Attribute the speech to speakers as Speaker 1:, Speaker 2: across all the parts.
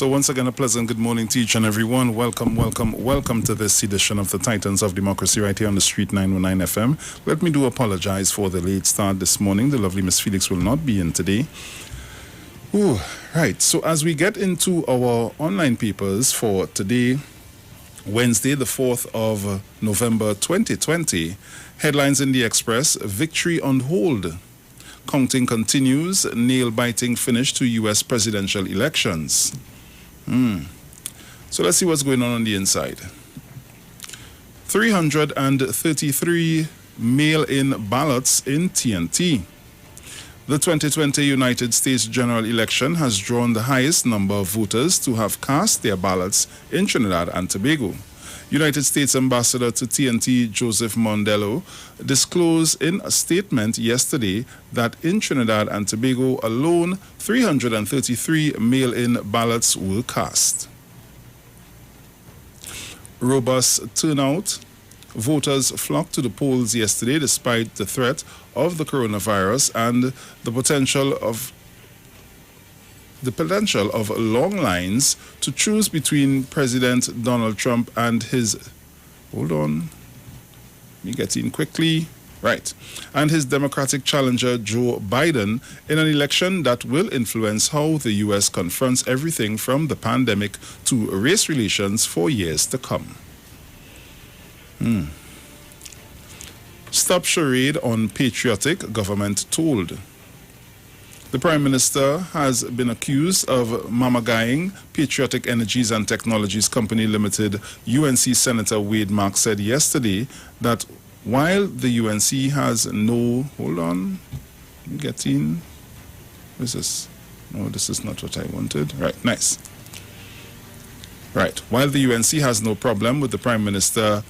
Speaker 1: So once again, a pleasant good morning to each and everyone. Welcome to this edition of the Titans of Democracy right here on the Street 919 FM. Let me apologize for the late start this morning. The lovely Miss Felix will not be in today. Ooh, right. So as we get into our online papers for today, Wednesday, the 4th of November 2020, headlines in the Express: victory on hold. Counting continues, nail-biting finish to U.S. presidential elections. So let's see what's going on the inside. 333 mail-in ballots in TNT. The 2020 United States general election has drawn the highest number of voters to have cast their ballots in Trinidad and Tobago. United States Ambassador to TNT Joseph Mondello disclosed in a statement yesterday that in Trinidad and Tobago alone, 333 mail-in ballots were cast. Robust turnout. Voters flocked to the polls yesterday despite the threat of the coronavirus and the potential of long lines to choose between President Donald Trump and his and his Democratic challenger Joe Biden in an election that will influence how the U.S. confronts everything from the pandemic to race relations for years to come. Stop charade on patriotic, government told. The Prime Minister has been accused of mamagaying Patriotic Energies and Technologies Company Limited. UNC Senator Wade Mark said yesterday that while the UNC has no... This is not what I wanted. Right, nice. Right, while the UNC has no problem with the Prime Minister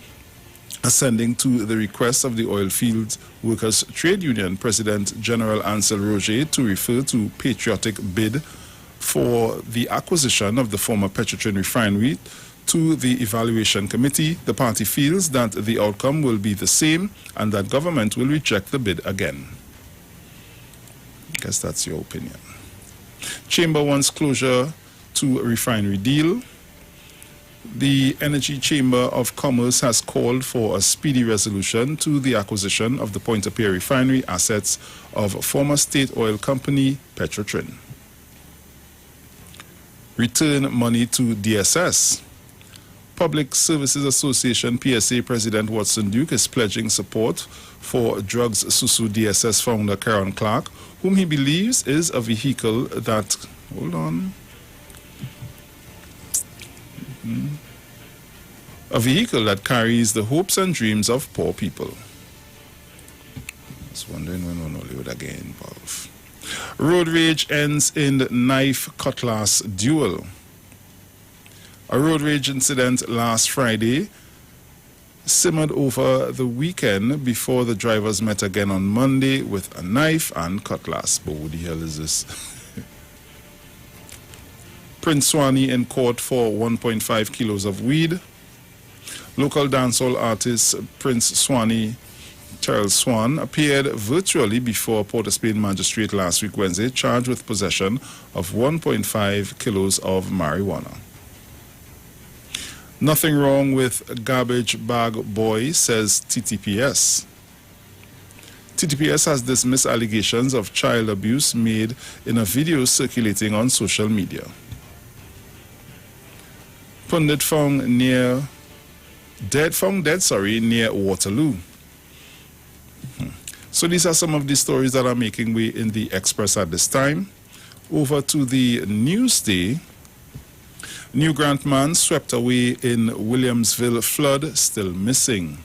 Speaker 1: ascending to the request of the Oilfield Workers Trade Union President General Ansel Roger to refer to patriotic bid for the acquisition of the former Petrotrin refinery to the evaluation committee, the party feels that the outcome will be the same and that government will reject the bid again. I guess that's your opinion. Chamber wants closure to refinery deal. The Energy Chamber of Commerce has called for a speedy resolution to the acquisition of the Point-A-Pierre refinery assets of former state oil company Petrotrin. Return money to DSS. Public Services Association PSA President Watson Duke is pledging support for Drugs Susu DSS founder Karen Clark, whom he believes is a vehicle that... A vehicle that carries the hopes and dreams of poor people. I was wondering when Onoli would get involved. Road rage ends in knife-cutlass duel. A road rage incident last Friday simmered over the weekend before the drivers met again on Monday with a knife and cutlass. But what the hell is this? Prince Swanee in court for 1.5 kilos of weed. Local dancehall artist Prince Swanee, Charles Swan, appeared virtually before Port of Spain magistrate last week Wednesday, charged with possession of 1.5 kilos of marijuana. Nothing wrong with garbage bag boy, says TTPS. TTPS has dismissed allegations of child abuse made in a video circulating on social media. Pundit found dead near Waterloo. So these are some of the stories that are making way in the Express at this time. Over to the Newsday. New Grant man swept away in Williamsville flood, still missing.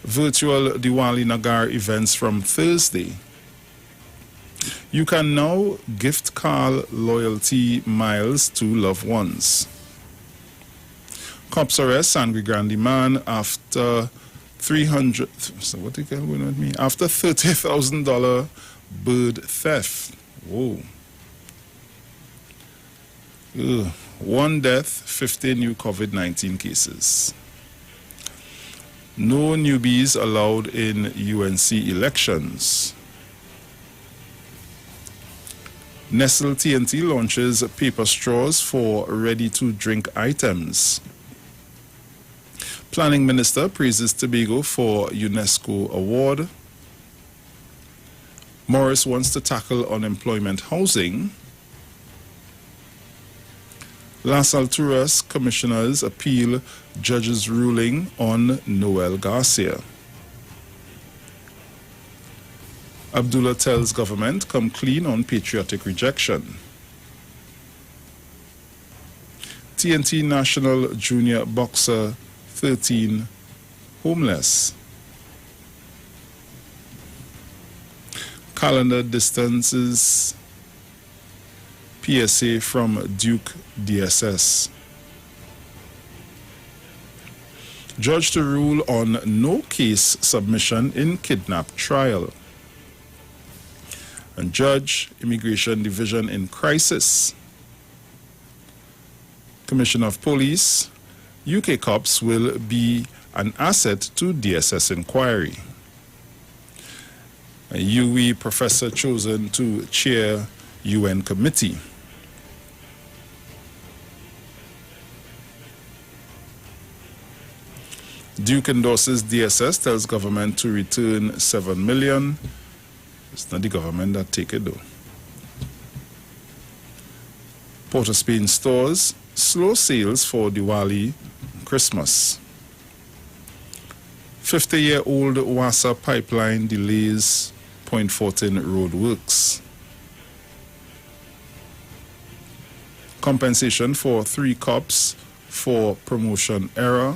Speaker 1: Virtual Diwali Nagar events from Thursday. You can now gift card loyalty miles to loved ones. Cops arrest Angry Grande man after after $30,000 bird theft. Whoa. One death, 15 new COVID-19 cases. No newbies allowed in UNC elections. Nestle TNT launches paper straws for ready-to-drink items. Planning Minister praises Tobago for UNESCO award. Morris wants to tackle unemployment housing. Las Alturas commissioners appeal judge's ruling on Noel Garcia. Abdullah tells government come clean on patriotic rejection. TNT national junior boxer 13 homeless. Calendar distances PSA from Duke DSS. Judge to rule on no case submission in kidnap trial. And judge, Immigration Division in crisis. Commissioner of Police, UK cops will be an asset to DSS inquiry. A UWI professor chosen to chair UN committee. Duke endorses DSS, tells government to return 7 million. It's not the government that take it though. Port of Spain stores, slow sales for Diwali, Christmas. 50-year-old Wassa pipeline delays Point Fortin road works. Compensation for 3 cops for promotion error.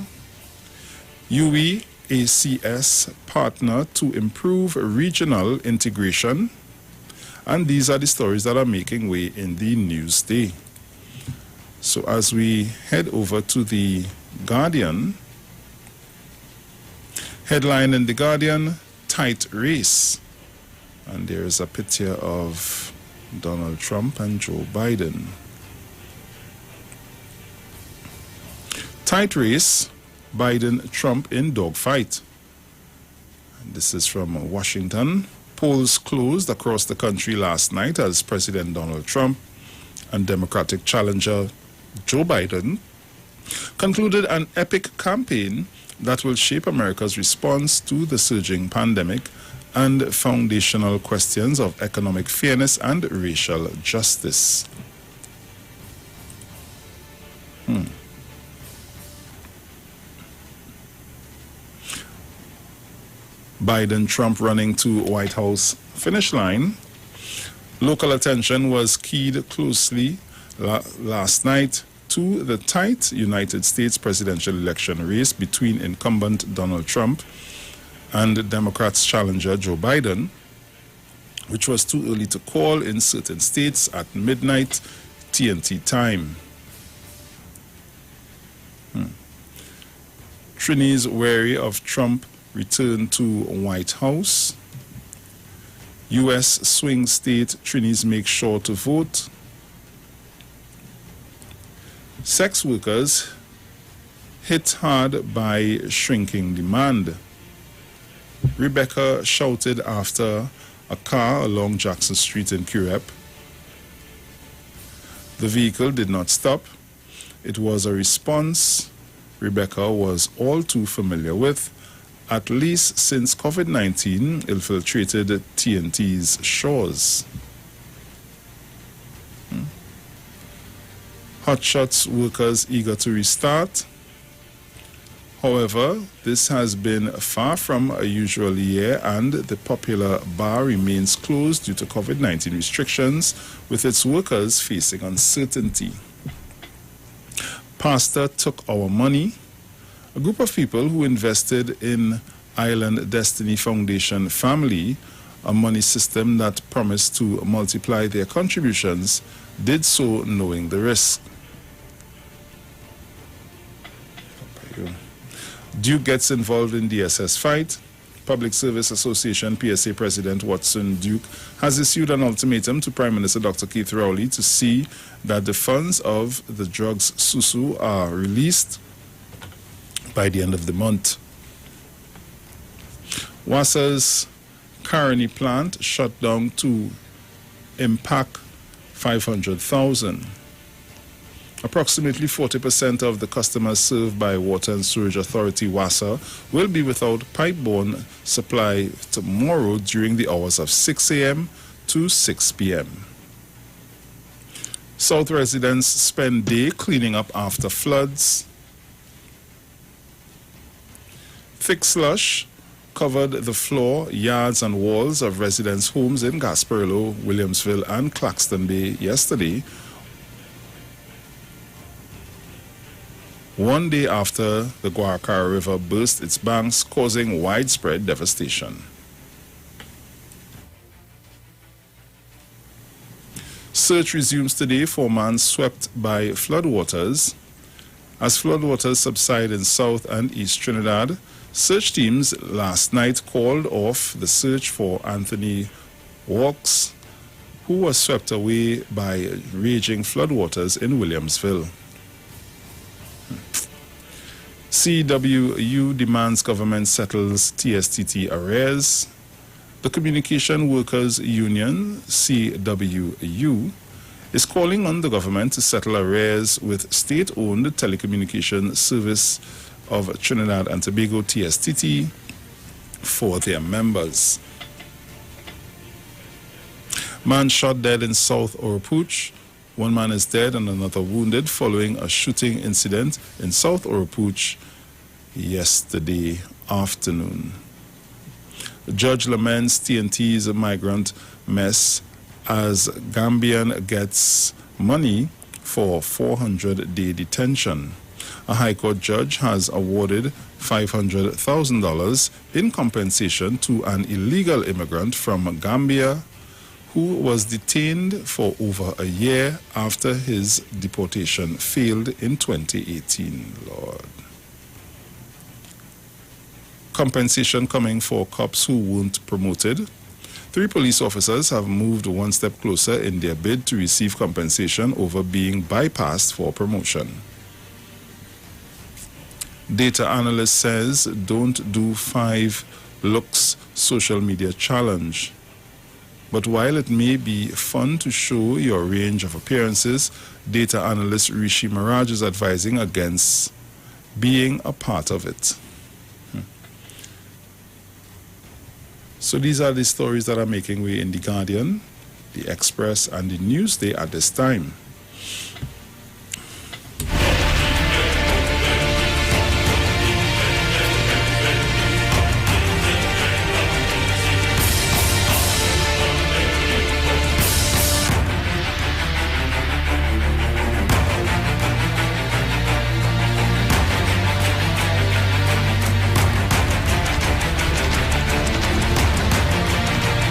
Speaker 1: UE ACS partner to improve regional integration. And these are the stories that are making way in the news day. So as we head over to the Guardian, headline in the Guardian, tight race. And there is a picture of Donald Trump and Joe Biden. Tight race, Biden-Trump in dogfight. And this is from Washington. Polls closed across the country last night as President Donald Trump and Democratic challenger Joe Biden concluded an epic campaign that will shape America's response to the surging pandemic and foundational questions of economic fairness and racial justice. Biden-Trump running to White House finish line. Local attention was keyed closely last night to the tight United States presidential election race between incumbent Donald Trump and Democrats' challenger Joe Biden, which was too early to call in certain states at midnight TNT time. Trinis wary of Trump return to White House. U.S. swing state Trinis make sure to vote. Sex workers hit hard by shrinking demand. Rebecca shouted after a car along Jackson Street in Curep. The vehicle did not stop. It was a response Rebecca was all too familiar with, at least since COVID-19 infiltrated TNT's shores. Hotshots workers eager to restart. However, this has been far from a usual year, and the popular bar remains closed due to COVID-19 restrictions, with its workers facing uncertainty. Pastor took our money. A group of people who invested in Island Destiny Foundation Family, a money system that promised to multiply their contributions, did so knowing the risk. Duke gets involved in DSS fight. Public Service Association PSA President Watson Duke has issued an ultimatum to Prime Minister Dr. Keith Rowley to see that the funds of the drugs Susu are released by the end of the month. Wassa's Caroni plant shut down to impact 500,000. Approximately 40% of the customers served by Water and Sewage Authority WASA will be without pipe-borne supply tomorrow during the hours of 6 a.m. to 6 p.m. South residents spend day cleaning up after floods. Thick slush covered the floor, yards and walls of residents' homes in Gasperillo, Williamsville and Claxton Bay yesterday, one day after the Guacara River burst its banks, causing widespread devastation. Search resumes today for man swept by floodwaters. As floodwaters subside in South and East Trinidad, search teams last night called off the search for Anthony Walks, who was swept away by raging floodwaters in Williamsville. CWU demands government settles TSTT arrears. The Communication Workers Union, CWU, is calling on the government to settle arrears with state-owned telecommunication service of Trinidad and Tobago, TSTT, for their members. Man shot dead in South Oropouche. One man is dead and another wounded following a shooting incident in South Oropouche yesterday afternoon. The judge laments TNT's migrant mess as Gambian gets money for 400-day detention. A High Court judge has awarded $500,000 in compensation to an illegal immigrant from Gambia who was detained for over a year after his deportation failed in 2018. Lord. Compensation coming for cops who weren't promoted. 3 police officers have moved one step closer in their bid to receive compensation over being bypassed for promotion. Data analyst says don't do 5 looks social media challenge. But while it may be fun to show your range of appearances, data analyst Rishi Maraj is advising against being a part of it. So these are the stories that are making way in The Guardian, The Express, and The Newsday at this time.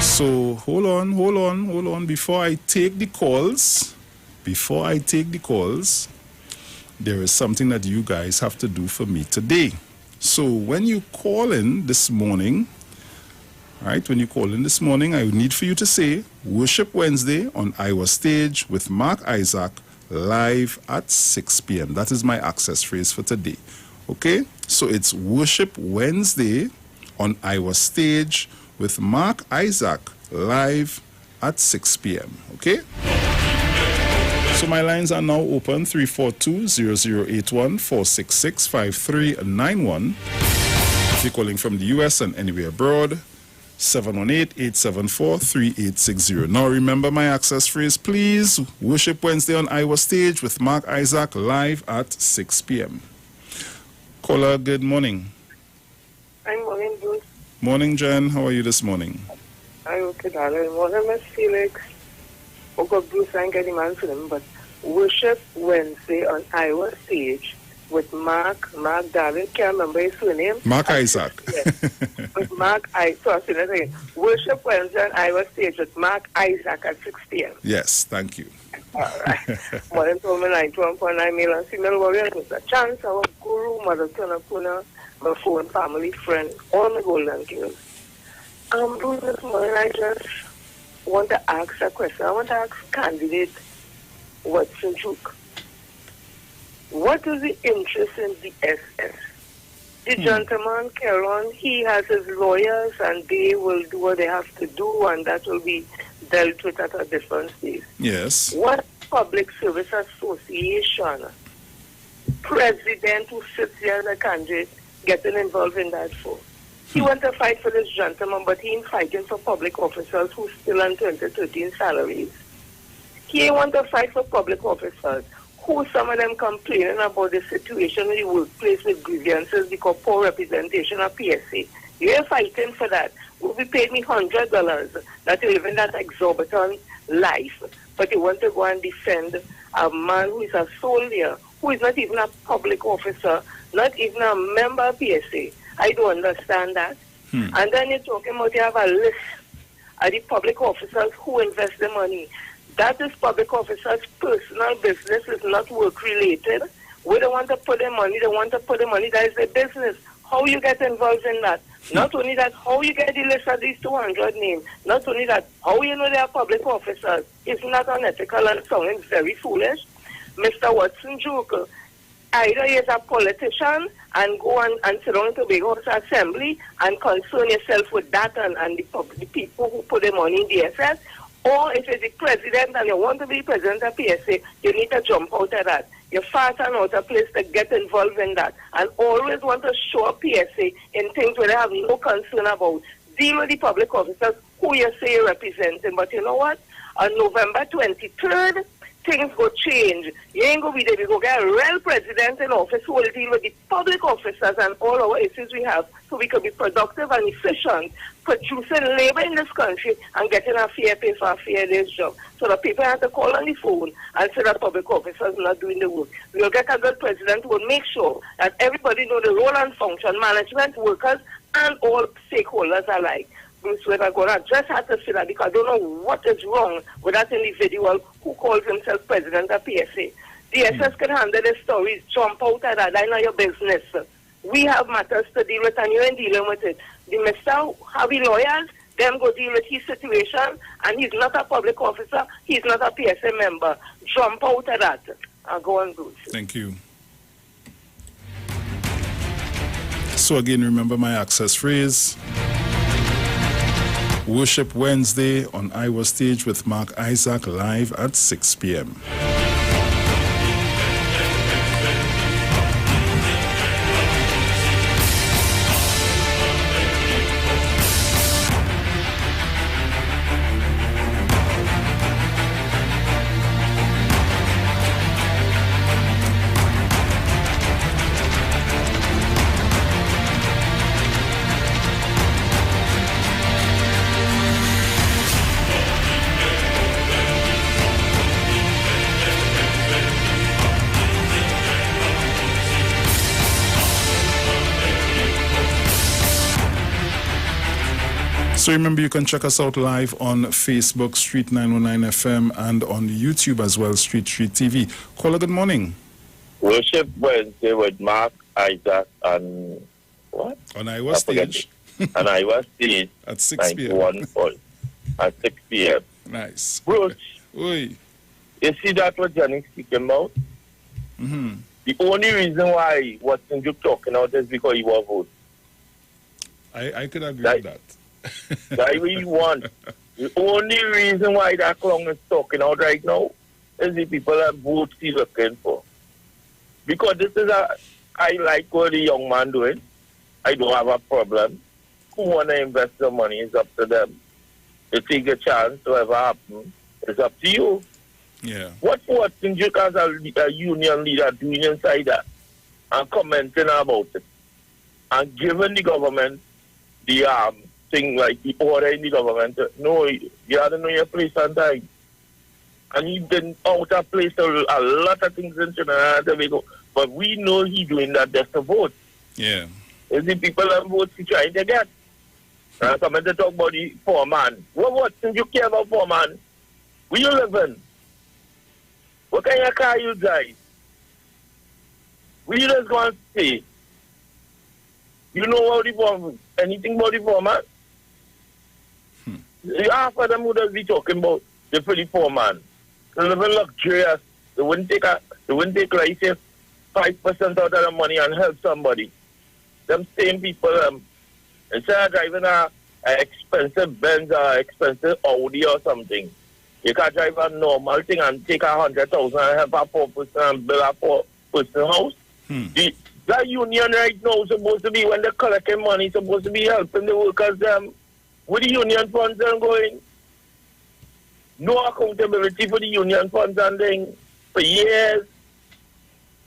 Speaker 1: So hold on. Before I take the calls, there is something that you guys have to do for me today. So when you call in this morning, right, I need for you to say Worship Wednesday on Iwer Stage with Mark Isaac live at 6 p.m. That is my access phrase for today. Okay? So it's Worship Wednesday on Iwer Stage with Mark Isaac live at 6 p.m. Okay? So my lines are now open, 342-0081, 466-5391. If you're calling from the U.S. and anywhere abroad, 718-874-3860. Now remember my access phrase, please. Worship Wednesday on Iwer Stage with Mark Isaac live at 6 p.m. Caller, good morning.
Speaker 2: I'm morning, Bruce.
Speaker 1: Morning, Jen. How are you this morning?
Speaker 2: I'm okay, darling. Morning, Miss Felix. Oh, God, Bruce, I ain't getting man for them, but Worship Wednesday on Iwer Stage with Mark, darling, can't remember his surname.
Speaker 1: Mark Isaac.
Speaker 2: Yes. With Mark Isaac. So I'll say that again. Worship Wednesday on Iwer Stage with Mark Isaac at 6 p.m.
Speaker 1: Yes, thank you.
Speaker 2: All right. Morning, to me, 91.9 male and female warriors. Mr. Chance, our guru, Mother Tunapuna, my phone, family, friend, all my golden girls. Bruce, this morning I just want to ask a question. I want to ask candidate Watson Duke. What is the interest in the SS? The gentleman, Caron, he has his lawyers and they will do what they have to do and that will be dealt with at a different stage.
Speaker 1: Yes.
Speaker 2: What public service association president who sits here in the country getting involved in that for? He went to fight for this gentleman, but he ain't fighting for public officers who still on 2013 salaries. He ain't want to fight for public officers who some of them complaining about the situation in the workplace with grievances because poor representation of PSA. You're fighting for that. Will be paid me $100 that you live in that exorbitant life, but you want to go and defend a man who is a soldier, who is not even a public officer, not even a member of PSA. I don't understand that. And then you're talking about you have a list of the public officers who invest the money. That is public officers' personal business, is not work-related. We don't want to put the money, they want to put the money, that is their business. How you get involved in that? Not only that, how you get the list of these 200 names. Not only that, how you know they are public officers. It's not unethical and sounding very foolish. Mr. Watson Joker, either he is a politician and go and sit down to Tobago House Assembly and concern yourself with that and the people who put the money in DSS, or if you're the president and you want to be president of PSA, you need to jump out of that. You're far and out of place to get involved in that. And always want to show up PSA in things where they have no concern about. Deal with the public officers who you say you're representing. But you know what? On November 23rd, things go change. You ain't going to be there. We go get a real president in office who will deal with the public officers and all our issues we have so we can be productive and efficient, producing labor in this country and getting a fair pay for a fair day's job. So the people have to call on the phone and say that public officers are not doing the work. We'll get a good president who will make sure that everybody know the role and function, management, workers, and all stakeholders alike. We're going to just have to say that because I don't know what is wrong with that individual who calls himself president of PSA. DSS can handle the stories, jump out of that, that's not your business. We have matters to deal with and you ain't dealing with it. The Mr. Harvey lawyers, them go deal with his situation and he's not a public officer, he's not a PSA member. Jump out of that and go on good.
Speaker 1: Thank you. So again, remember my access phrase. Worship Wednesday on Iwer Stage with Mark Isaac live at 6 p.m. So remember, you can check us out live on Facebook, Street 909 FM, and on YouTube as well, Street TV. Caller, good morning.
Speaker 3: Worship Wednesday with Mark, Isaac, and what?
Speaker 1: On Iwer Stage.
Speaker 3: On Iwer Stage.
Speaker 1: At 6 p.m.
Speaker 3: At 6 p.m.
Speaker 1: Nice.
Speaker 3: Bruce,
Speaker 1: Oi.
Speaker 3: you see that what Johnny's speaking about?
Speaker 1: Mm-hmm.
Speaker 3: The only reason why what's you talking about is because he was vote.
Speaker 1: I could agree with that.
Speaker 3: That we want. The only reason why that clown is talking out right now is the people that vote he's looking for. Because this is I like what the young man doing. I don't have a problem. Who want to invest the money is up to them. They take a chance, whatever happen, it's up to you.
Speaker 1: Yeah.
Speaker 3: What's Duke as a union leader doing inside that and commenting about it and giving the government the thing like the order in the government? No, you have to know your place and time. And he's been out of place a lot of things in Trinidad and Tobago. But we know he's doing that just to vote.
Speaker 1: Yeah.
Speaker 3: It's the people that vote he's trying to get. And come to talk about the poor man. What since you care about poor man? Where you living? What kind of car you drive? Where you just go and stay? You know about the poor, anything about the poor man? Half of them who does be talking about the pretty poor man. They live in luxurious. They wouldn't take like say 5% out of the money and help somebody. Them same people, instead of driving a an expensive Benz or expensive Audi or something. You can drive a normal thing and take 100,000 and have a 4% and build a 4-person house. That union right now is supposed to be, when they're collecting money, supposed to be helping the workers with the union funds going. No accountability for the union funds and thing for years.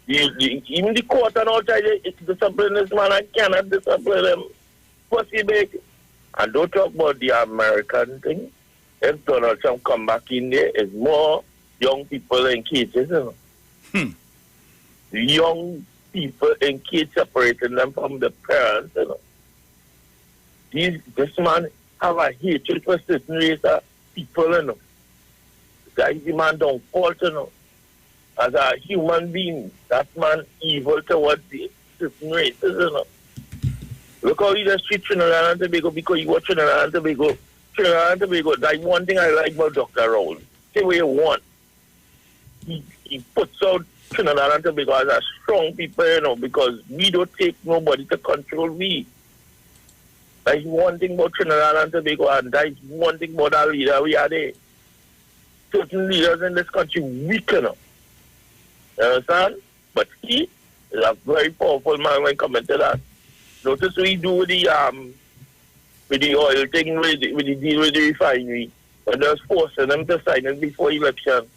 Speaker 3: Even the court and all try to discipline this man and cannot discipline him. Pussy big. And don't talk about the American thing. If Donald Trump come back in there, it's more young people in cages. You know? Young people in cages separating them from the parents. You know? This man have a hatred for certain race of people. You know? That the man don't fault. You know? As a human being, that man evil towards the certain races. You know? Look how he just treat Trinidad and Tobago because he was Trinidad and Tobago. Trinidad and Tobago, that's one thing I like about Dr. Raoul. Say what you want. He puts out Trinidad and Tobago as a strong people, you know, because we don't take nobody to control we. That's one thing about Trinidad and Tobago, and that's one thing about our leader we are there. Certain leaders in this country weak, you know. You understand? But he is a very powerful man when coming to that. Notice what he do with the oil thing, with the deal with the refinery. When they was forcing them to sign it before election.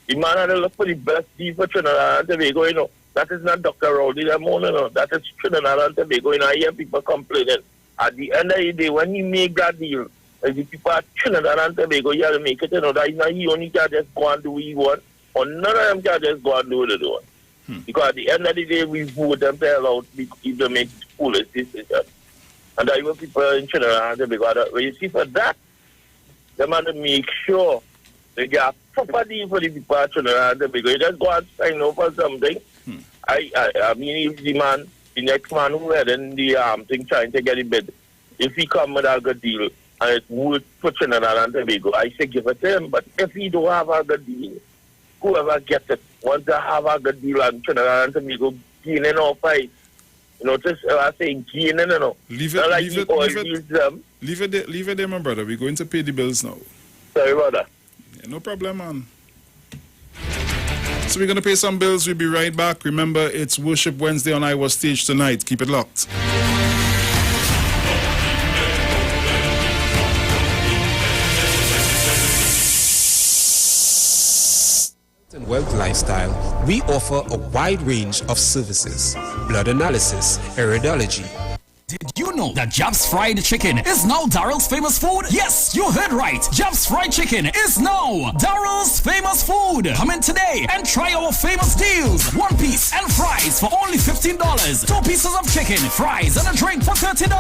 Speaker 3: The man had to look for the best deal for Trinidad and Tobago, you know. That is not Dr. Rowley, you know. That is Trinidad and Tobago, you know. I hear people complaining. At the end of the day, when he make that deal, the people at Trinidad and Tobago, you have to make it, you know. That he only can just go and do what he want, or none of them can just go and do what they do. Because at the end of the day, we vote them to hell out if they make foolish decisions. And that's what people in Trinidad and Tobago, when you see for that, they have to make sure they get a proper deal for the people at Trinidad and Tobago. You just go and sign up for something. I mean, if the next man who had in the thing trying to get a bid, if he come with a good deal and it's worth for Trinidad and Tobago, I say give it to him. But if he don't have a good deal, whoever gets it, once they have a good deal on Trinidad and Tobago, gaining or fight. You know, just I say gaining, you know.
Speaker 1: Leave it there, my brother. We're going to pay the bills now.
Speaker 3: Sorry about that.
Speaker 1: Yeah, no problem, man. So we're going to pay some bills. We'll be right back. Remember, it's Worship Wednesday on Iwer Stage tonight. Keep it locked.
Speaker 4: In Wealth Lifestyle, we offer a wide range of services: blood analysis, iridology.
Speaker 5: Did you know that Jab's Fried Chicken is now Darrell's famous food? Yes, you heard right. Jab's Fried Chicken is now Darrell's famous food. Come in today and try our famous deals. 1 piece and fries for only $15. 2 pieces of chicken, fries, and a drink for $30. 3,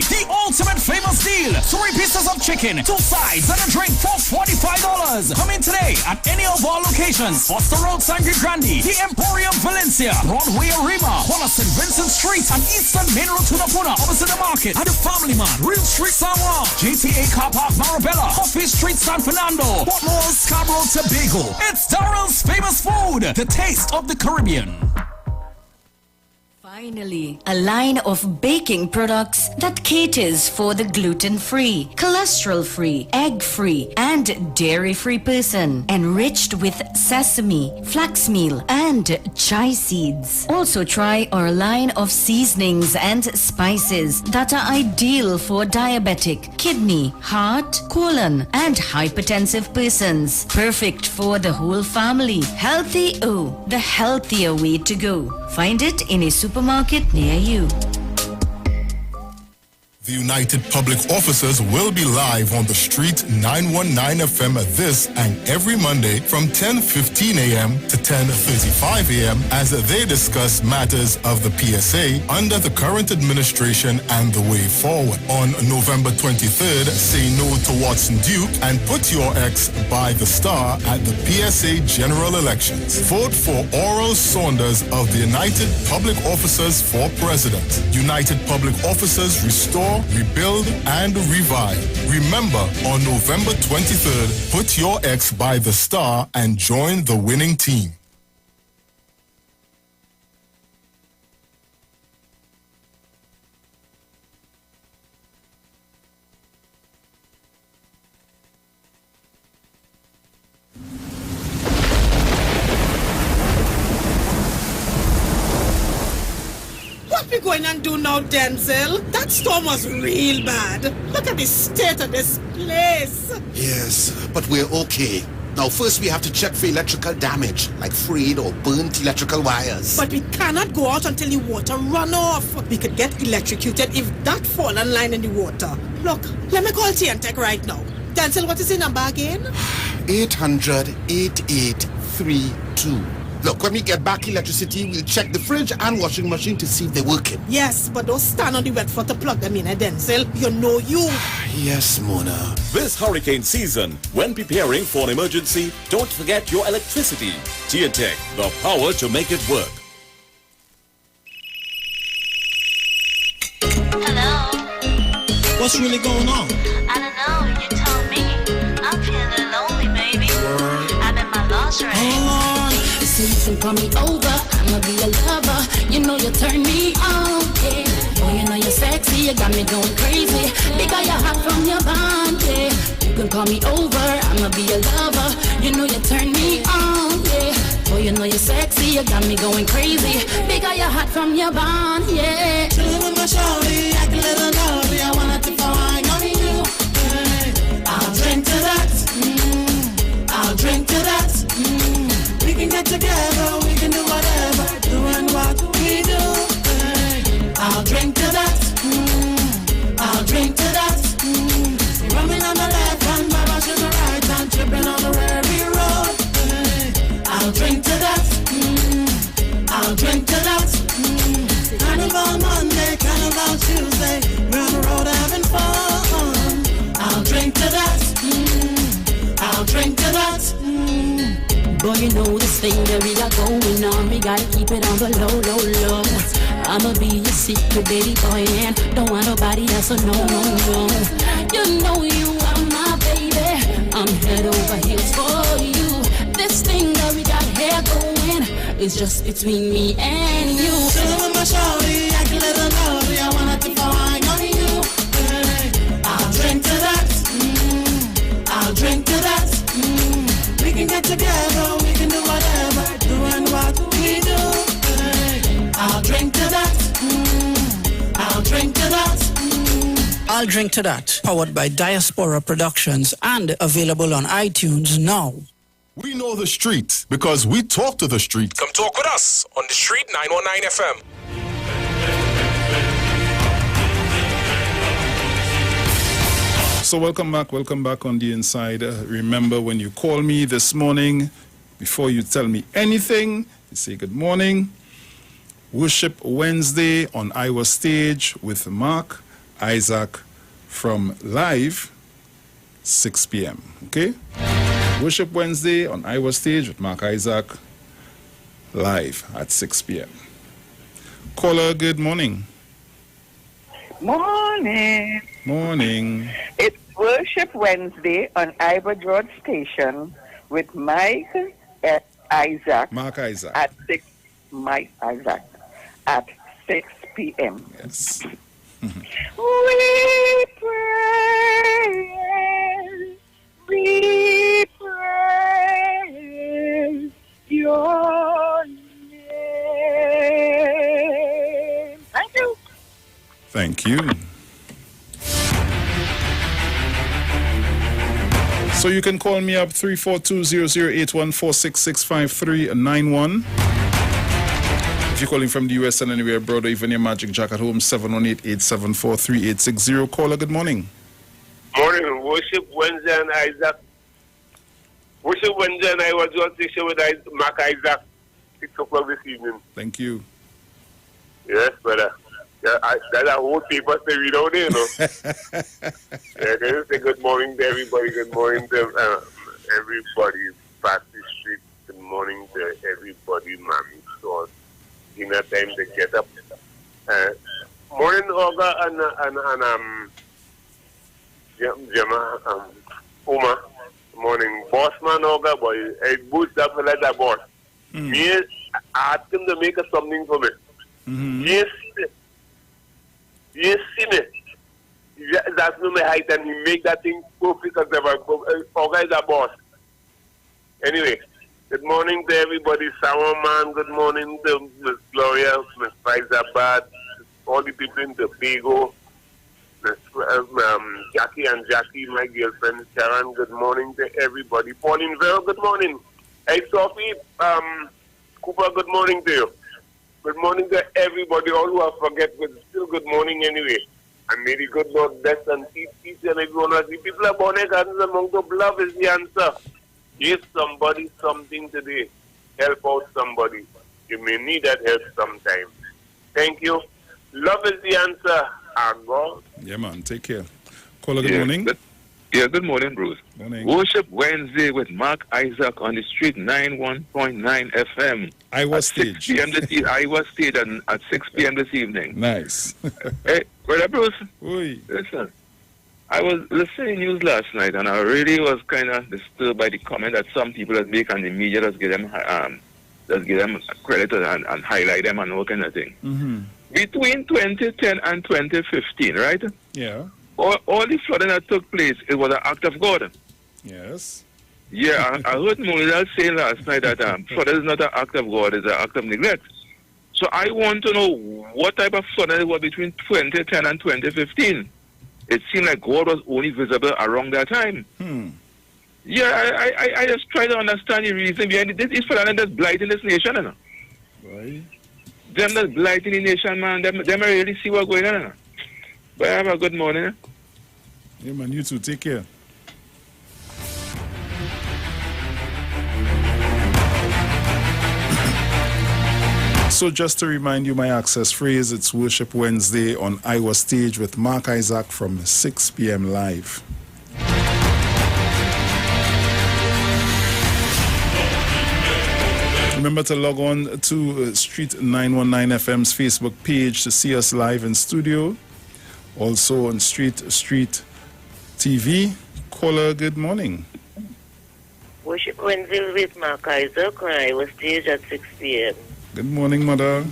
Speaker 5: the ultimate famous deal. 3 pieces of chicken, 2 sides, and a drink for $45. Come in today at any of our locations: Foster Road, Sangre Grande, the Emporium Valencia, Broadway Arima, Wallace St. Vincent Street, and Eastern Main Road to Puna, opposite the market, at the Family Man, Real Street San Juan, GTA Car Park Marabella, Coffee Street San Fernando, Port Moore, Scarborough, Tobago. It's Darrell's famous food, the taste of the Caribbean.
Speaker 6: Finally, a line of baking products that caters for the gluten-free, cholesterol-free, egg-free, and dairy-free person, enriched with sesame, flax meal, and chai seeds. Also try our line of seasonings and spices that are ideal for diabetic, kidney, heart, colon, and hypertensive persons. Perfect for the whole family. Healthy O, the healthier way to go. Find it in a supermarket near you.
Speaker 7: The United Public Officers will be live on the street 919 FM this and every Monday from 10:15 a.m. to 10:35 a.m. as they discuss matters of the PSA under the current administration and the way forward. On November 23rd, say no to Watson Duke and put your ex by the star at the PSA general elections. Vote for Oral Saunders of the United Public Officers for President. United Public Officers restore, rebuild, and revive. Remember, on November 23rd, put your ex by the star and join the winning team.
Speaker 8: going and do now, Denzel? That storm was real bad. Look at the state of this place.
Speaker 9: Yes, but we're okay. Now, first we have to check for electrical damage, like frayed or burnt electrical wires.
Speaker 8: But we cannot go out until the water run off. We could get electrocuted if that fallen line in the water. Look, let me call TNTech right now. Denzel, what is the number again?
Speaker 9: 800-8832. Look, when we get back electricity, we'll check the fridge and washing machine to see if they're working.
Speaker 8: Yes, but don't stand on the wet floor to plug them in, Denzel. You know you.
Speaker 9: Yes, Mona.
Speaker 10: This hurricane season, when preparing for an emergency, don't forget your electricity. TNTech, the power to make it work.
Speaker 11: Hello?
Speaker 12: What's really going on?
Speaker 11: I don't know, you told me. I'm feeling lonely, baby. I'm in my lingerie.
Speaker 12: Hold on.
Speaker 13: So you can call me over, I'ma be a lover. You know you turn me on, yeah. Oh, you know you're sexy, you got me going crazy. Because you're hot from your bond, yeah. You can call me over, I'ma be a lover. You know you turn me on, yeah. Oh, you know you're sexy, you got me going crazy. Because you're hot from your bond, yeah.
Speaker 12: Chillin' with my shorty, act a little naughty. I wanna to fine on you. Hey, I'll drink to that. I'll drink to that. We can get together, we can do whatever, doing what we do. Hey, I'll drink to that. I'll drink to that. Rumming on the left hand, Baba on the right hand, tripping on the Rary road. Hey, I'll drink to that. I'll drink to that. Carnival Monday, Carnival Tuesday, we're on the road having fun. I'll drink to that. I'll drink to that.
Speaker 13: Boy, you know this thing that we got going on. We gotta keep it on the low, low, low. I'ma be your secret baby boy and don't want nobody else, so no, no, no. You know you are my baby. I'm head over heels for you. This thing that we got here going is just between me and you.
Speaker 12: Chillin' with my shorty, act a little naughty. I wanna to fine on you. Hey, I'll drink to that. I'll drink to that. We can get together, we can do whatever, doing what we do. Hey, I'll drink to that. I'll drink to that.
Speaker 14: I'll Drink to That, powered by Diaspora Productions and available on iTunes now.
Speaker 7: We know the street because we talk to the street.
Speaker 4: Come talk with us on the Street 919 FM.
Speaker 1: So welcome back on the inside. Remember, when you call me this morning, before you tell me anything, you say good morning. Worship Wednesday on Iwer Stage with Mark Isaac from live 6 p.m. Okay? Worship Wednesday on Iwer Stage with Mark Isaac live at 6 p.m. Caller, good morning.
Speaker 2: Morning.
Speaker 1: Morning.
Speaker 2: It's Worship Wednesday on Iwer Broad Station with Mike Isaac.
Speaker 1: Mark Isaac.
Speaker 2: At 6. Mike Isaac at 6 p.m.
Speaker 1: Yes.
Speaker 2: We praise, we praise your name. Thank you.
Speaker 1: Thank you. So you can call me up 342-0081-466-5391. If you're calling from the US and anywhere abroad or even your Magic Jack at home, 718-874-3860. Caller, good morning.
Speaker 3: Morning, Worship Wednesday and Isaac. Worship Wednesday and I was on station with Mark Isaac, 6 o'clock this evening.
Speaker 1: Thank you.
Speaker 3: Yes, brother. Yeah, that's a whole paper say we don't know. Yeah, can you say good morning to everybody? Good morning to everybody. Patsy Street. Good morning to everybody, Mammy Sauce. In that time to get up. Morning, Olga and Uma. Morning, bossman, Olga, boy. I boost up like that boss. Yes, I asked him to make something for me. Yes, see me. That's not my height, and he make that thing perfect because Olga is a boss. Anyway. Good morning to everybody. Sour Man, good morning to Miss Gloria, Miss Faizabad, all the people in Tobago, Jackie and Jackie, my girlfriend, Sharon, good morning to everybody. Paulineville, good morning. Hey, Sophie, Cooper, good morning to you. Good morning to everybody, all who have forget, but still good morning anyway. And may the good Lord bless and keep peace and everyone. The people are born again among the love is the answer. Give somebody something today. Help out somebody. You may need that help sometime. Thank you. Love is the answer. God.
Speaker 1: Yeah, man. Take care. Caller, good morning.
Speaker 15: Good morning, Bruce.
Speaker 1: Morning.
Speaker 15: Worship Wednesday with Mark Isaac on the street 91.9 FM.
Speaker 1: Iwer Stage.
Speaker 15: 6 p.m. Iwer Stage at 6 p.m. this evening.
Speaker 1: Nice.
Speaker 15: Hey, Brother Bruce.
Speaker 1: Oi.
Speaker 15: Listen, I was listening to news last night, and I really was kind of disturbed by the comment that some people that make on the media just give them credit and highlight them and all kind of thing.
Speaker 1: Mm-hmm.
Speaker 15: Between 2010 and 2015, right?
Speaker 1: Yeah.
Speaker 15: All the flooding that took place, it was an act of God.
Speaker 1: Yes.
Speaker 15: Yeah, I heard Moinal say last night that flooding is not an act of God, it's an act of neglect. So I want to know what type of flooding it was between 2010 and 2015. It seemed like God was only visible around that time. Yeah, I just try to understand the reason behind it. This is flooding that's blighting this nation, you know?
Speaker 1: Right.
Speaker 15: Them that's blighting the nation, man, them really see what's going on, you know? But have a good morning.
Speaker 1: Yeah, man, you too. Take care. So just to remind you my access phrase, it's Worship Wednesday on Iwer Stage with Mark Isaac from 6 p.m. live. Remember to log on to Street 919 FM's Facebook page to see us live in studio. Also on Street TV. Caller, good morning.
Speaker 16: Worship Wednesday with Mark Isaac on Iwer Stage at 6 p.m.
Speaker 1: Good morning, Mother.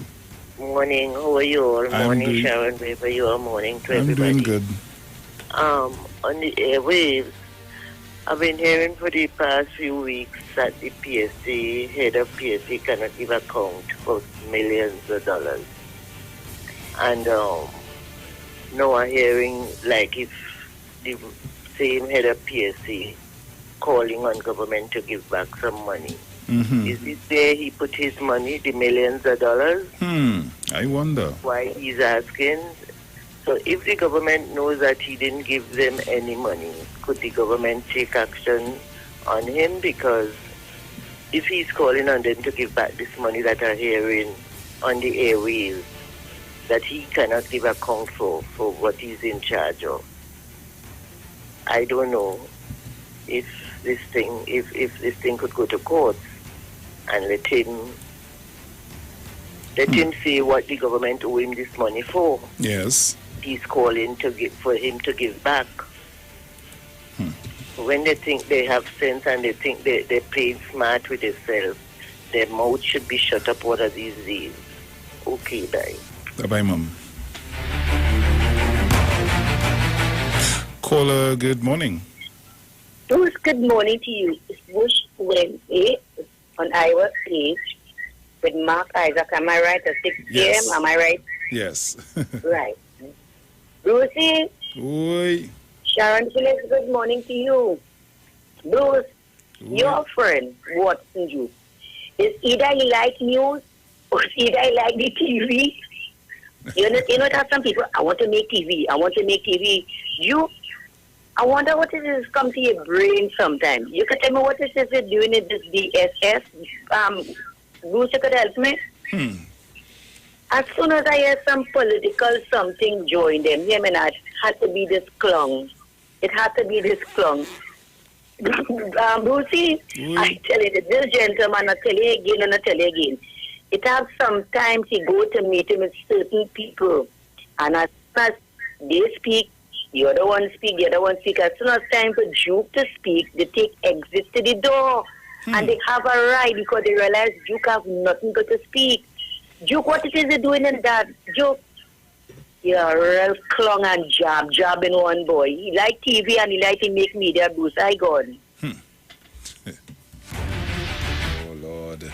Speaker 16: Morning. How are you all? Morning, Sharon, baby. You are morning to everybody.
Speaker 1: I'm doing good.
Speaker 16: On the airwaves, I've been hearing for the past few weeks that the PSC, head of PSC, cannot give account for millions of dollars. And now I'm hearing like if the same head of PSC calling on government to give back some money.
Speaker 1: Mm-hmm.
Speaker 16: Is it there he put his money, the millions of dollars?
Speaker 1: I wonder.
Speaker 16: Why he's asking. So if the government knows that he didn't give them any money, could the government take action on him? Because if he's calling on them to give back this money that are hearing on the airwaves, that he cannot give account for what he's in charge of. I don't know if this thing could go to court and let him say what the government owe him this money for.
Speaker 1: Yes.
Speaker 16: He's calling for him to give back. When they think they have sense and they think they're playing smart with themselves, their mouth should be shut up one of these days. Okay, bye.
Speaker 1: Bye-bye, Mom. Caller, good morning.
Speaker 17: Bruce, good morning to you. It's Bush Wednesday on Iwer Stage with Mark Isaac. Am I right? At 6 p.m.?
Speaker 1: Yes.
Speaker 17: Am I right?
Speaker 1: Yes.
Speaker 17: Right. Brucey.
Speaker 1: Oi.
Speaker 17: Sharon Phillips, good morning to you. Bruce, your friend, Watson, you. Is either he like news or either he like the TV. You know that some people, I want to make TV. I wonder what it is come to your brain sometimes. You can tell me what it is you're doing in this DSS. Bruce, you could help me? As soon as I hear some political something join them, hear me not, it had to be this clung. It had to be this clung. Brucey, I tell you, this gentleman, I tell you again and I tell you again. It has sometimes he go to meeting with certain people, and as soon as they speak, the other one speak, As soon as time for Duke to speak, they take exit to the door. And they have a right because they realize Duke have nothing but to speak. Duke, what it is they doing in that? Duke, you're a real clung and jobbing one boy. He like TV and he like to make media boost. I God.
Speaker 1: Oh, Lord.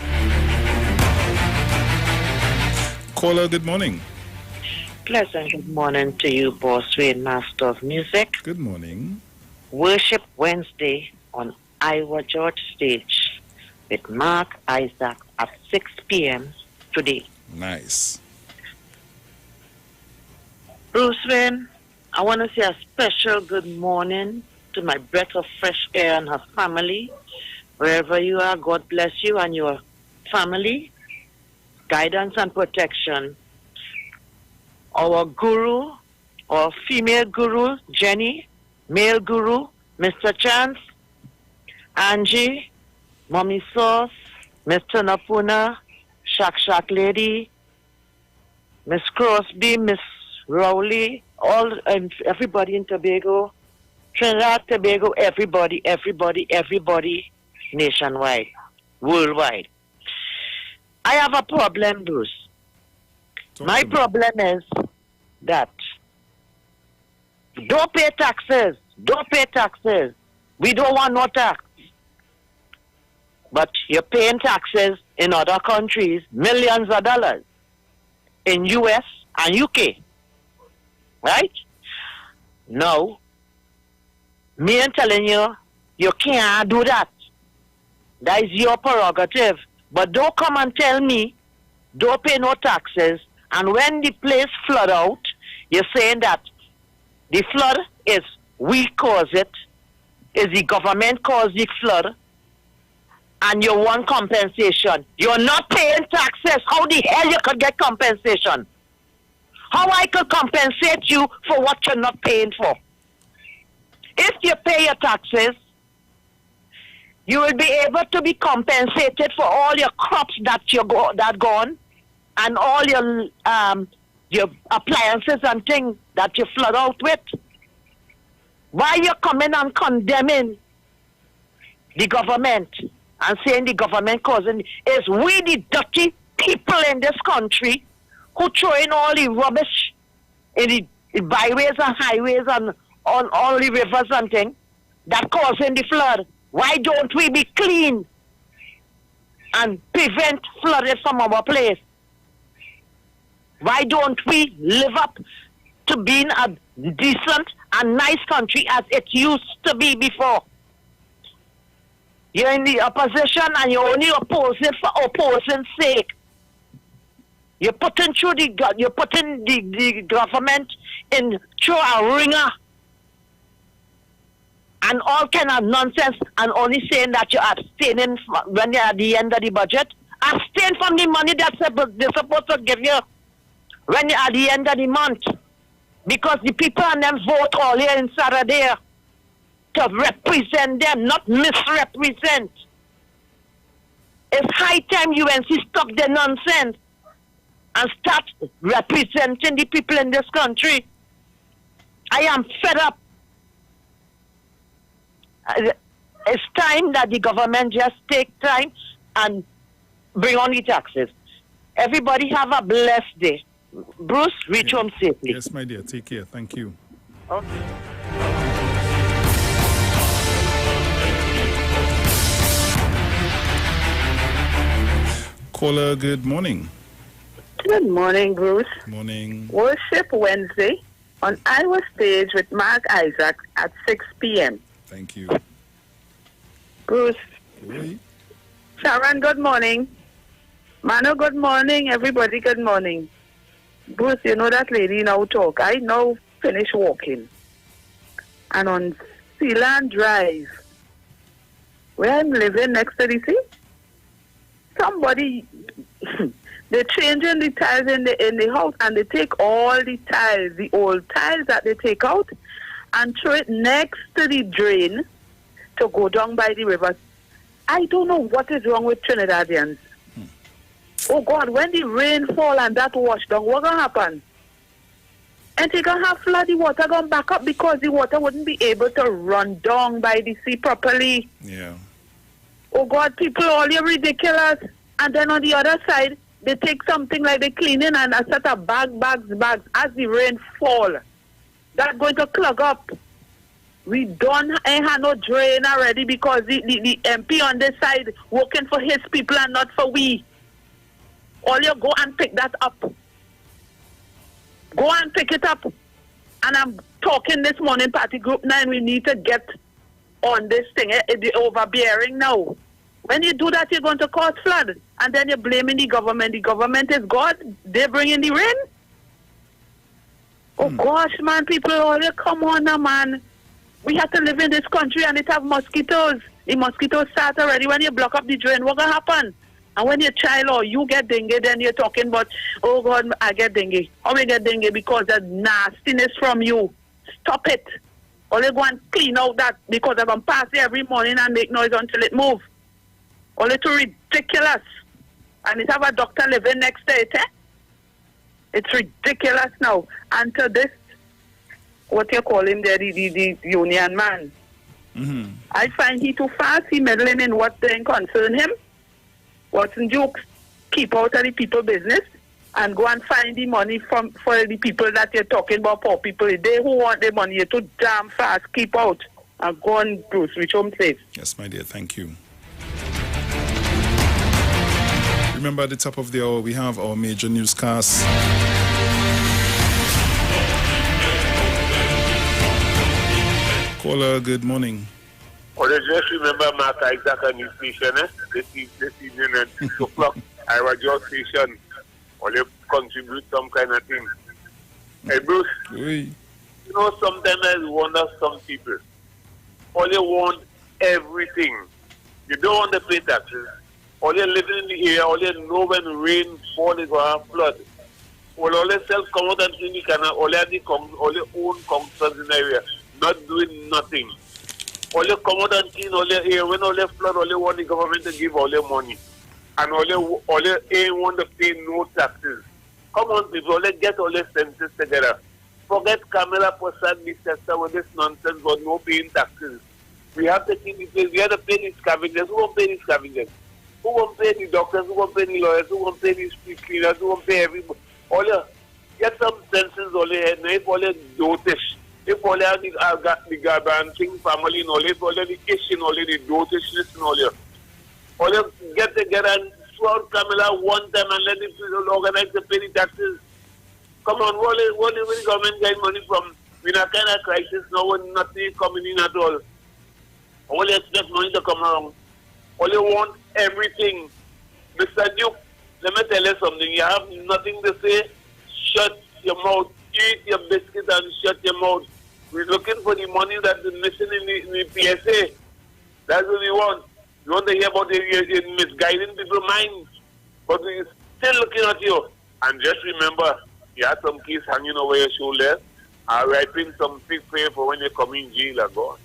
Speaker 1: Caller, good morning.
Speaker 18: Pleasant good morning to you, Boss Wayne, Master of Music.
Speaker 1: Good morning.
Speaker 18: Worship Wednesday on Iwer Stage with Mark Isaac at 6 p.m. today.
Speaker 1: Nice.
Speaker 18: Bruce Wayne, I want to say a special good morning to my breath of fresh air and her family. Wherever you are, God bless you and your family. Guidance and protection. Our guru, our female guru, Jenny, male guru, Mr. Chance, Angie, Mommy Sauce, Mr. Napuna, Shak Lady, Miss Crosby, Miss Rowley, all everybody in Tobago, Trinidad Tobago, everybody, nationwide, worldwide. I have a problem, Bruce. My problem is that don't pay taxes. We don't want no tax. But you're paying taxes in other countries, millions of dollars, in US and UK. Right? No. Me am telling you, you can't do that. That is your prerogative. But don't come and tell me, don't pay no taxes, and when the place flood out, you're saying that the flood is we cause it, is the government caused the flood, and you want compensation. You're not paying taxes. How the hell you could get compensation? How I could compensate you for what you're not paying for? If you pay your taxes, you will be able to be compensated for all your crops that gone, and all your appliances and things that you flood out with. Why you coming and condemning the government and saying the government causing? Is we the dirty people in this country who throw in all the rubbish in the byways and highways and on all the rivers and things that causing the flood? Why don't we be clean and prevent flooding from our place? Why don't we live up to being a decent and nice country as it used to be before? You're in the opposition and you're only opposing for opposing's sake. You're putting the government in through a ringer and all kind of nonsense, and only saying that you're abstaining when you're at the end of the budget. Abstain from the money that they're supposed to give you when you're at the end of the month. Because the people and them vote all here in Saturday to represent them, not misrepresent. It's high time UNC stop the nonsense and start representing the people in this country. I am fed up. It's time that the government just take time and bring on the taxes. Everybody have a blessed day. Bruce, reach home safely.
Speaker 1: Yes, my dear. Take care. Thank you.
Speaker 18: Okay.
Speaker 1: Caller, good morning.
Speaker 19: Good morning, Bruce.
Speaker 1: Morning.
Speaker 19: Worship Wednesday on Iwer Stage with Mark Isaac at 6 p.m.
Speaker 1: Thank you.
Speaker 19: Bruce.
Speaker 1: Oui.
Speaker 19: Sharon, good morning. Mano, good morning. Everybody, good morning. Bruce, you know that lady now talk. I now finish walking. And on Sealand Drive, where I'm living next to the sea, somebody, they're changing the tiles in the house, and they take all the tiles, the old tiles that they take out, and throw it next to the drain to go down by the river. I don't know what is wrong with Trinidadians. Oh God, when the rain fall and that wash down, what's going to happen? And they going to have flood, the water going back up because the water wouldn't be able to run down by the sea properly.
Speaker 1: Yeah.
Speaker 19: Oh God, people all are ridiculous. And then on the other side, they take something like they cleaning and a set of bags as the rain fall. That's going to clog up. We don't have no drain already because the MP on this side working for his people and not for we. All you go and pick that up. Go and pick it up. And I'm talking this morning, Party Group 9, we need to get on this thing, the overbearing now. When you do that, you're going to cause flood. And then you're blaming the government. The government is God. They bring in the rain. Oh, gosh, man, people, come on now, man. We have to live in this country and it have mosquitoes. The mosquitoes start already. When you block up the drain, what's going to happen? And when you're child or you get dengue, then you're talking about, oh, God, I get dengue. How we get dengue? Because of nastiness from you. Stop it. Only go and clean out that because I'm going to pass it every morning and make noise until it moves. Only too ridiculous. And it have a doctor living next to it, eh? It's ridiculous now. And to this, what you call him there, the union man. I find he too fast. He meddling in what doesn't concern him. What's in jokes, keep out of the people business and go and find the money for the people that you're talking about, poor people. They who want the money, you're too damn fast. Keep out and go on, Bruce. Reach home safe.
Speaker 1: Yes, my dear. Thank you. Remember, at the top of the hour, we have our major newscast. Caller, good morning.
Speaker 20: Well, just remember Mark Isaac and his station, this evening at 6 o'clock, Iwer station. Or they contribute some kind of thing. Hey, Bruce, you know, sometimes I wonder some people. All they want everything. You don't want to pay taxes. All they living in the area, all they know when rain fall, they go and flood. All they self come out and clean the canal, all they own councils in the area, not doing nothing. All they come out and clean all their area, when all they flood, all they want the government to give all their money. And all they ain't want to pay no taxes. Come on, people, all they get all their senses together. Forget Kamala Prasad, Mr. with this nonsense about no paying taxes. We have to keep the place. We have to pay the scavengers. Who won't pay the scavengers? Who won't pay the doctors? Who won't pay the lawyers? Who won't pay the street cleaners? Who won't pay everybody? All you get some senses all you head. If all you dotish, if all you have the Garbanting family, all if all you the Asian, all you the dotishness, all you get together and swallow Kamala one time and let the people organize to pay the taxes. Come on, what is the government getting money from? We're in a kind of crisis now when nothing is coming in at all. All you expect money to come around. All you want everything. Mr. Duke, let me tell you something. You have nothing to say. Shut your mouth. Eat your biscuit and shut your mouth. We're looking for the money that's missing in the PSA. That's what we want. We want to hear about the misguiding people's minds. But we're still looking at you. And just remember, you have some keys hanging over your shoulder. I'm writing some big prayer for when you come in jail, God.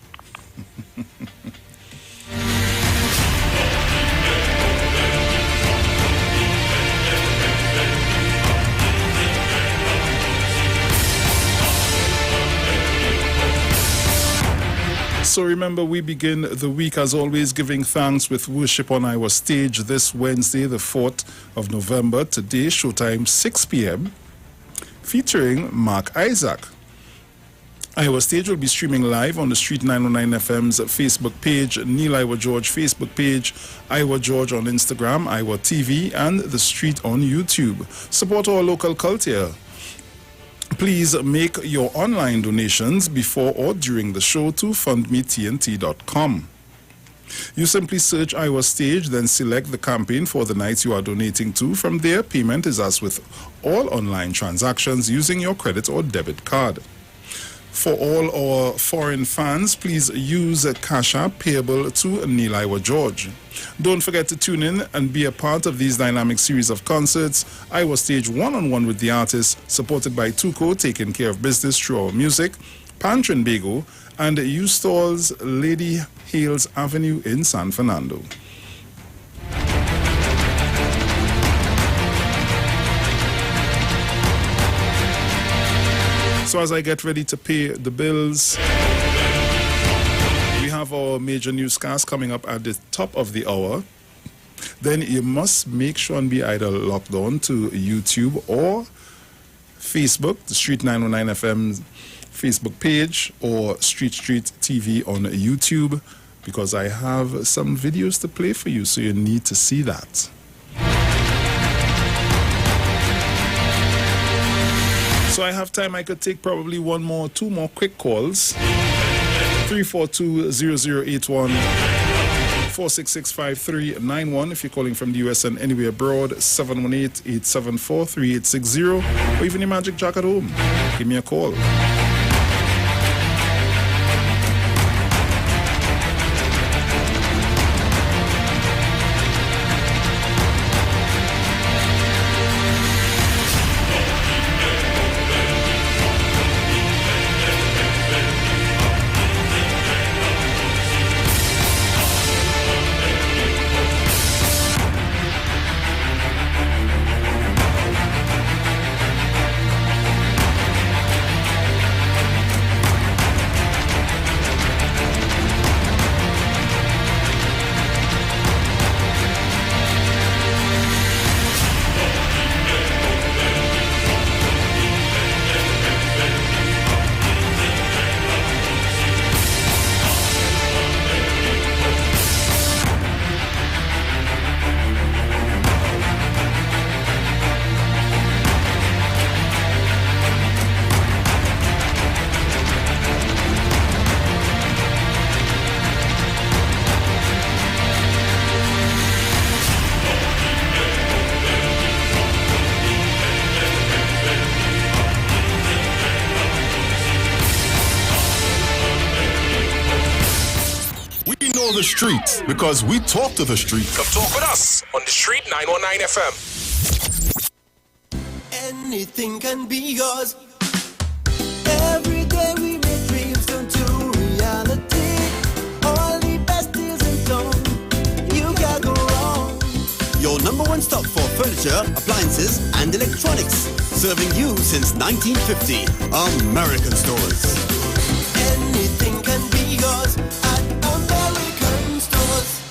Speaker 1: So remember, we begin the week as always giving thanks with worship on Iwer Stage this Wednesday, the 4th of November. Today, Showtime 6 p.m. featuring Mark Isaac. Iwer Stage will be streaming live on the Street 909 FM's Facebook page, Neil Iwer George Facebook page, Iwer George on Instagram, Iwer TV, and The Street on YouTube. Support our local culture. Please make your online donations before or during the show to FUNDMETNT.com. You simply search Iwer Stage, then select the campaign for the night you are donating to. From there, payment is as with all online transactions using your credit or debit card. For all our foreign fans, please use Cash App payable to Neil Iwer George. Don't forget to tune in and be a part of these dynamic series of concerts. Iwer Stage one-on-one with the artists, supported by Tuco, taking care of business through our music, Pan Trinidad, and U-Stall's Lady Hales Avenue in San Fernando. So as I get ready to pay the bills, we have our major newscast coming up at the top of the hour. Then you must make sure and be either logged on to YouTube or Facebook, the Street 909 FM Facebook page, or Street TV on YouTube, because I have some videos to play for you, so you need to see that. So I have time. I could take probably two more quick calls. 342-0081, 466-5391 if you're calling from the US and anywhere abroad, 718-874-3860, or even your Magic Jack at home. Give me a call.
Speaker 7: The streets, because we talk to the streets.
Speaker 21: Come talk with us on the Street 919 FM.
Speaker 12: Anything can be yours. Every day we make dreams come to reality. All the best is in town. You can't go wrong.
Speaker 22: Your number one stop for furniture, appliances, and electronics. Serving you since 1950. American Stores.
Speaker 12: Anything can be yours at American Stores.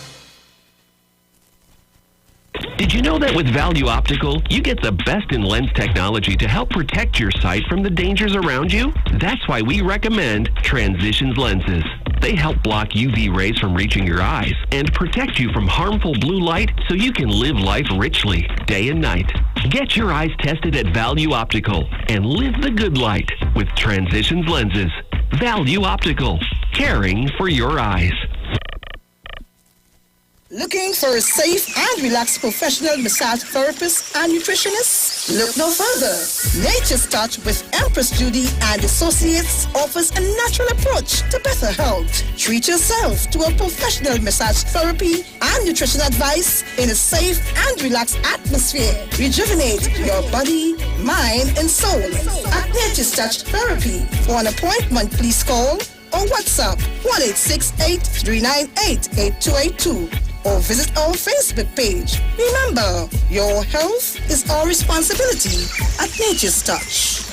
Speaker 23: Did you know that with Value Optical, you get the best in lens technology to help protect your sight from the dangers around you? That's why we recommend Transitions lenses. They help block UV rays from reaching your eyes and protect you from harmful blue light so you can live life richly, day and night. Get your eyes tested at Value Optical and live the good light with Transitions lenses. Value Optical, caring for your eyes.
Speaker 8: Looking for a safe and relaxed professional massage therapist and nutritionist? Look no further. Nature's Touch with Empress Judy and Associates offers a natural approach to better health. Treat yourself to a professional massage therapy and nutrition advice in a safe and relaxed atmosphere. Rejuvenate your body, mind, and soul at Nature's Touch Therapy. For an appointment, please call or WhatsApp 1-868-398-8282. or visit our Facebook page. Remember, your health is our responsibility at Nature's Touch.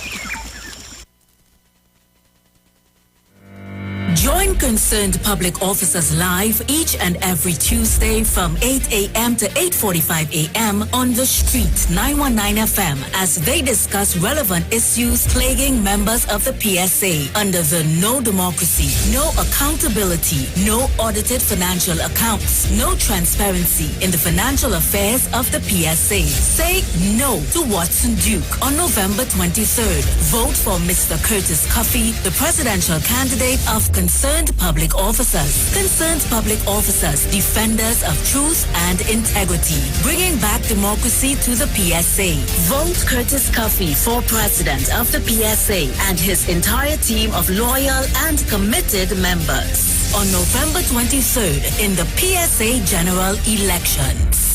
Speaker 24: Join concerned public officers live each and every Tuesday from 8 a.m. to 8:45 a.m. on The Street 919 FM as they discuss relevant issues plaguing members of the PSA under the No Democracy, No Accountability, No Audited Financial Accounts, No Transparency in the Financial Affairs of the PSA. Say no to Watson Duke on November 23rd. Vote for Mr. Curtis Cuffey, the presidential candidate of Concerned Public Officers. Concerned Public Officers, defenders of truth and integrity, bringing back democracy to the PSA. Vote Curtis Cuffey for president of the PSA and his entire team of loyal and committed members on November 23rd in the PSA general elections.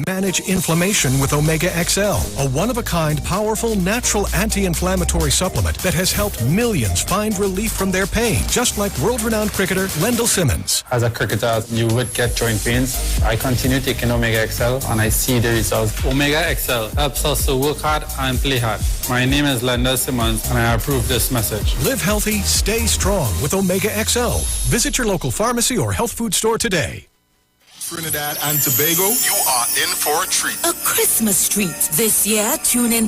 Speaker 25: Manage inflammation with Omega XL, a one-of-a-kind, powerful, natural anti-inflammatory supplement that has helped millions find relief from their pain, just like world-renowned cricketer Lendl Simmons.
Speaker 26: As a cricketer, you would get joint pains. I continue taking Omega XL and I see the results. Omega XL helps us to work hard and play hard. My name is Lendl Simmons and I approve this message.
Speaker 25: Live healthy, stay strong with Omega XL. Visit your local pharmacy or health food store today.
Speaker 7: Trinidad and Tobago, you are in for a treat.
Speaker 24: A Christmas treat. This year, tune in to